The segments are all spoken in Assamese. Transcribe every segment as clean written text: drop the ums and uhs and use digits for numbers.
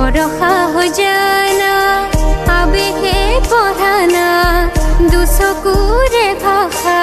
বৰষা হৈ জানা আবেগে পঢ়ানা দুচকুৰে ভাষা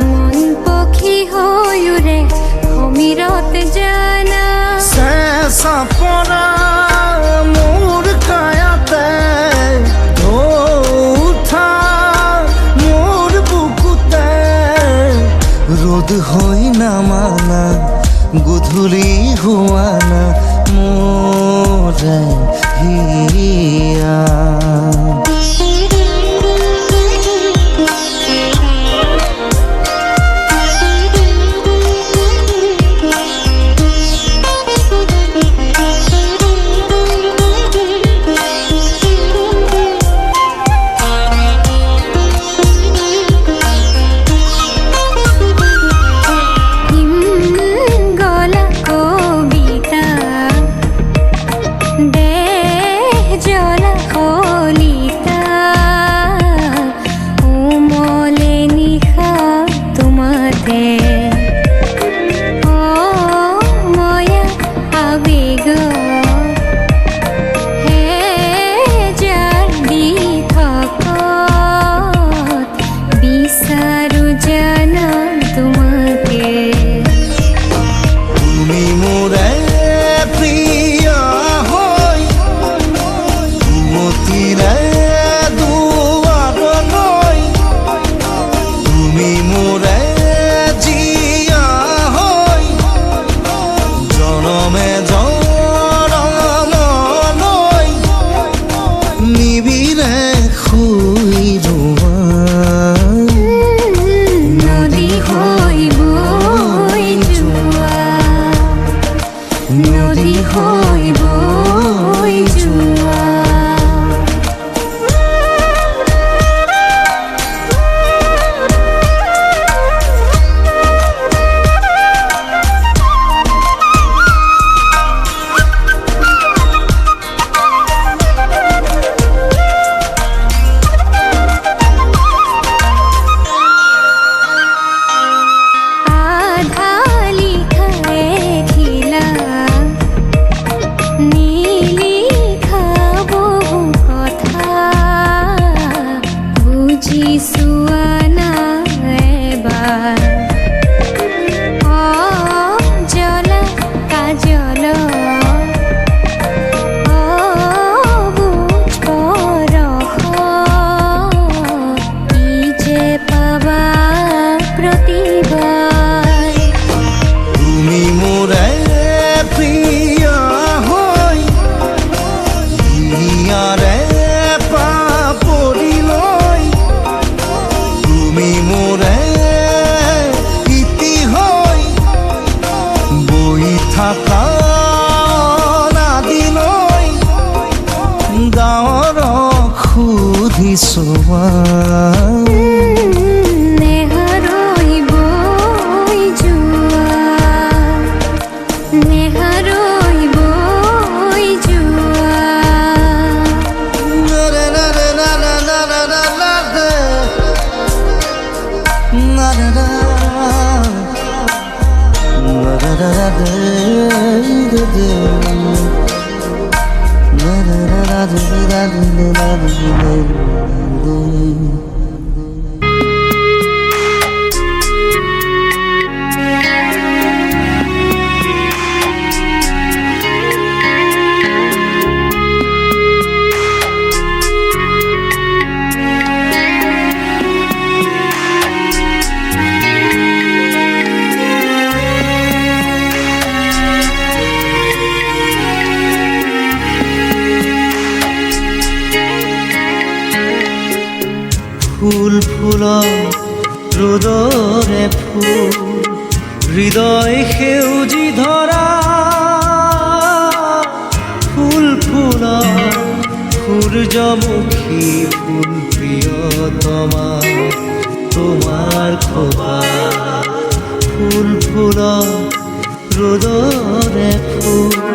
মন পক্ষী হৈ উৰে সমীৰত জানা চেঁচা পৰা মোৰ কায়াতে উঠা মোৰ বুকুতে ৰোদ হৈ নামানা গধূলি হোৱানা মোৰে হিয়া ফুল ফুল রোদরে ফুল হৃদয় সেউজি ধরা ফুল ফুল সূর্যমুখী ফুল প্রিয়তমা তোমার খোপা ফুল ফুল রোদরে ফুল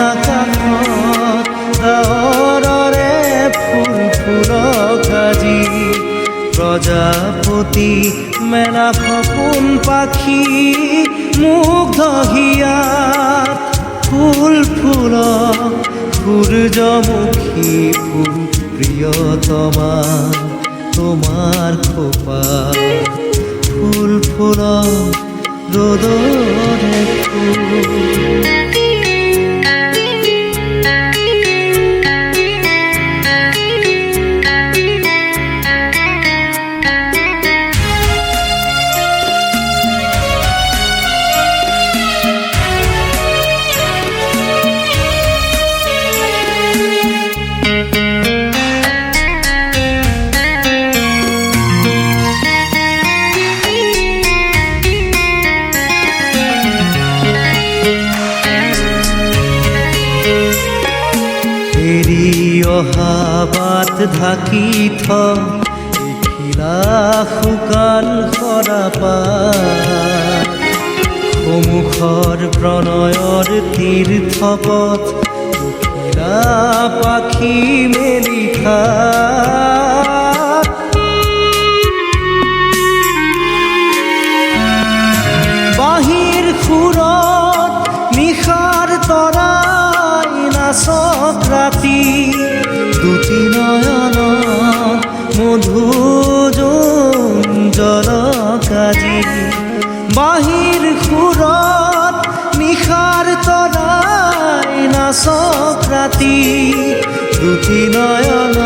আকাশত ডাৱৰৰে ফুল ফুলক আজি প্ৰজাপতি মেলা সপোন পাখি মুগ্ধ হিয়াত ফুল ফুলক সূৰ্যমুখী ফুল প্ৰিয়তমা তোমাৰ খোপা ফুল ফুলক ৰ'দৰে ফুল অহা বাট ঢাকি থিলা শুকান সৰাপাত সন্মুখৰ প্ৰণয়ৰ তীৰ্থপথ উঠিলা পাখি মেলি থাক বাহিৰ সুৰত নিশাৰ তৰাই নাচক ৰাতি দুটি নয়ন মধুজলকাজি বাহিৰ সুৰত নিশাৰ তৰাই নাচক ৰাতি দুটি নয়ন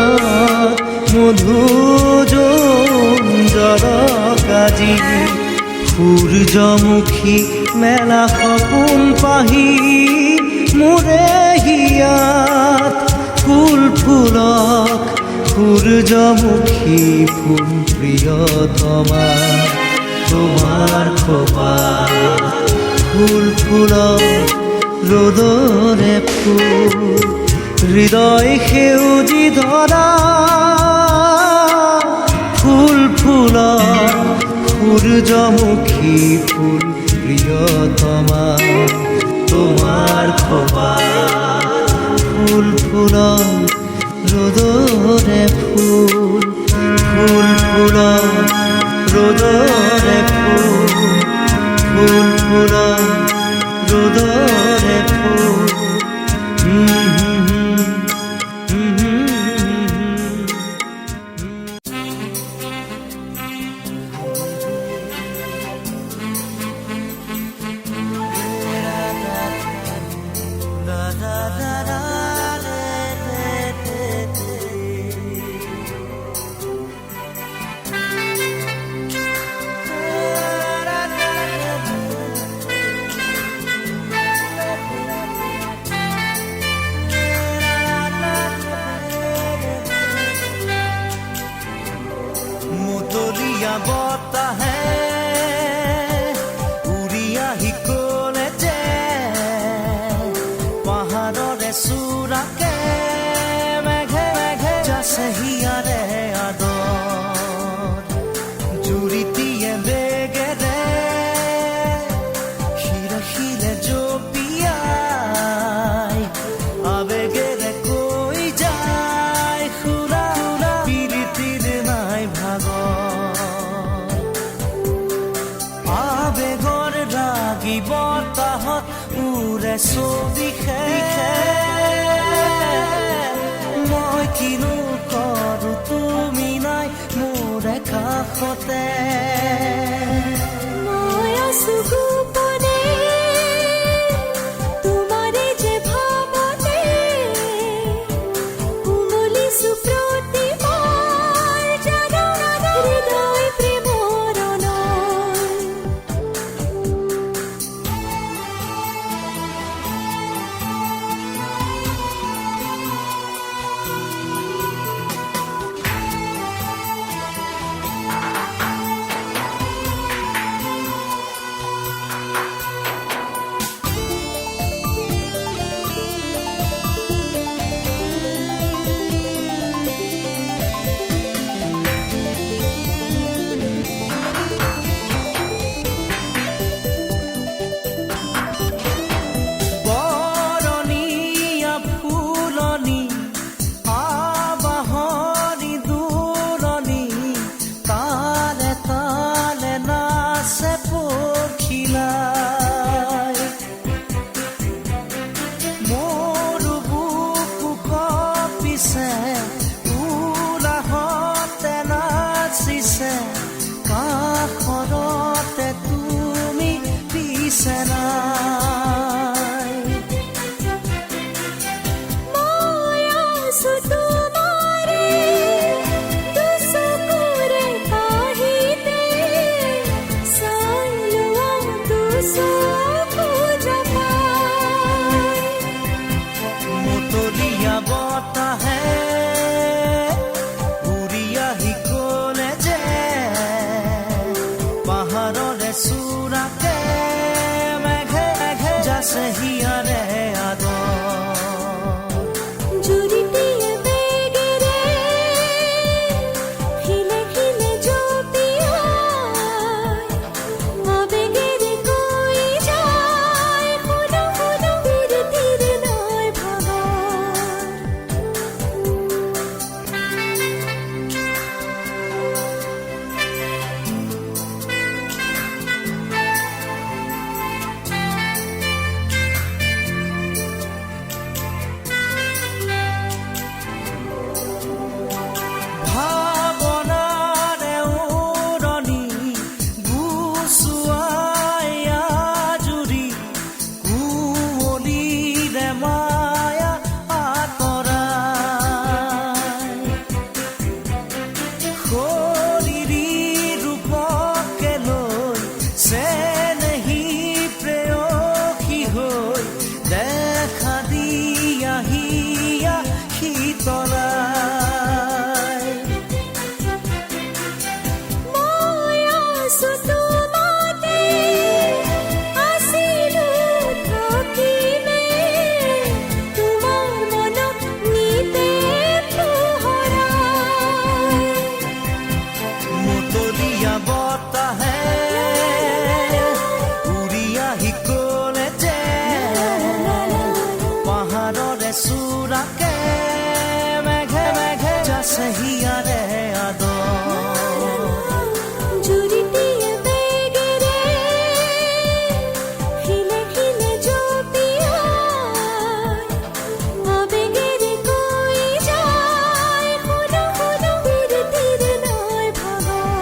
মধুজলকাজি সূৰ্যমুখী মেলা সপোন পাহি মোৰে হিয়াত ফুল ফুলক সূৰ্যমুখী ফুল প্ৰিয়তমা তোমাৰ খোপা ফুল ফুলক ৰ'দৰে ফুল হৃদয় সেউজী ধৰা ফুল ফুলক সূৰ্যমুখী ফুল প্ৰিয়তমা তোমাৰ খোপা ফুল ফুলক ৰ'দৰে ফুল ফুল ফুলক ৰ'দৰে ফুল ফুল ফুলক ৰ'দৰে ফুল মই কিনো কৰো তুমি নাই মোৰ কাষতে মই আছো গোপনে তোমাৰে যে ভাৱতে উমলিছো প্ৰতিবাৰ জানো হৃদয় প্ৰেমৰ চোৰাকে মেঘে মেঘে যাচে হিয়াৰে আদৰ জুৰিটিয়ে বেগেৰে শিলে শিলে জপিয়াই আবেগেৰে কৈ যায় শুনো শুনো বিৰতিৰ নৈ ভাগৰ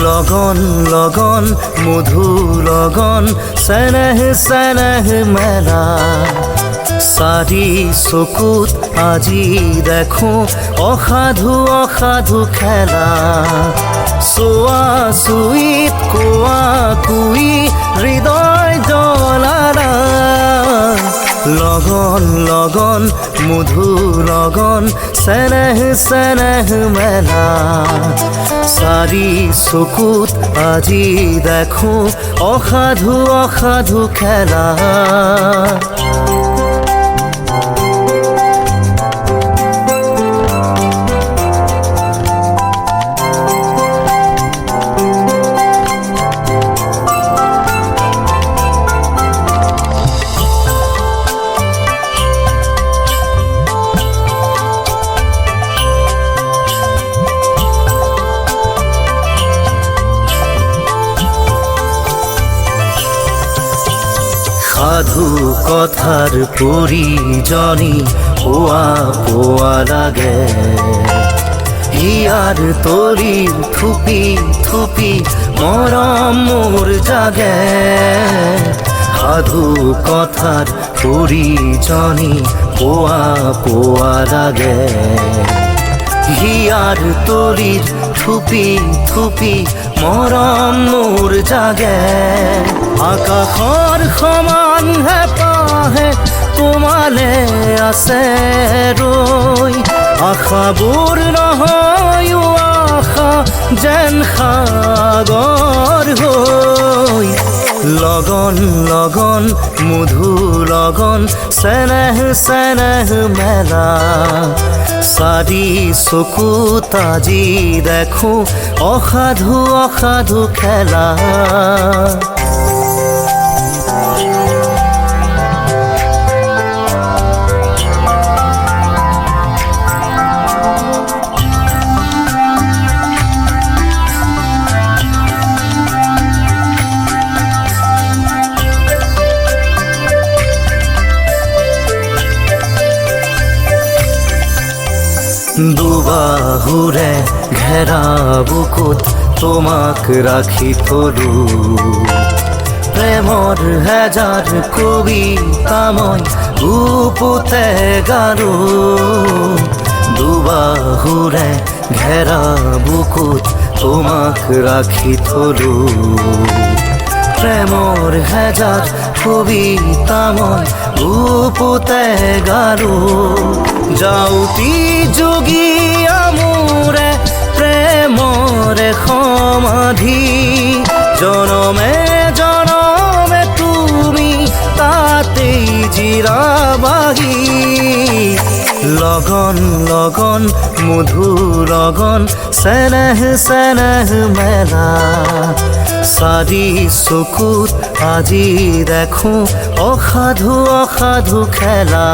লগন লগন মধু লগন চেনেহ চেনেহ মেলা চাৰি চকুত আজি দেখো অসাধু অসাধু খেলা চোৱা চুইত কোৱা কুই হৃদয় জ্বলালা লগন লগন মধু লগন চেনেহ চেনেহ মেলা চাৰি চকুত আজি দেখো অসাধু অসাধু খেলা সাধু কথাৰ পৰিজনী পোৱা পোৱা লাগে ইয়াৰ তলিৰ থুপি থুপি মৰম মোৰ জাগে সাধু কথাৰ পৰিজনী পোৱা পোৱা লাগে হিয়াৰ তলিৰ থুপি থুপি মৰম মোৰ জাগে আকাশৰ সমান হেঁপাহে তোমালে আছে ৰৈ আশাবোৰ নহয় আশা যেন সাগৰ হৈ লগন লগন মধু লগন চেনেহ চেনেহ মেলা চাৰি চকুত আজি দেখো অসাধু অসাধু খেলা দুবাহুৰে ঘেৰা বুকুত তোমাক ৰাখি থলো প্ৰেমৰ হেজাৰ কবিতা মই বুকুতে গালো দুবাহুৰে ঘেৰা বুকুত তোমাক ৰাখি থলো প্ৰেমৰ হেজাৰ কবিতা মই বুকুতে গালো যাওতি যোগীয়া মোৰে প্ৰেমৰে সমাধি জনমে জনমে তুমি তাতেই জিৰাবাহি লগন লগন মধু লগন চেনেহ চেনেহ মেলা চাৰি চকুত আজি দেখো অসাধু অসাধু খেলা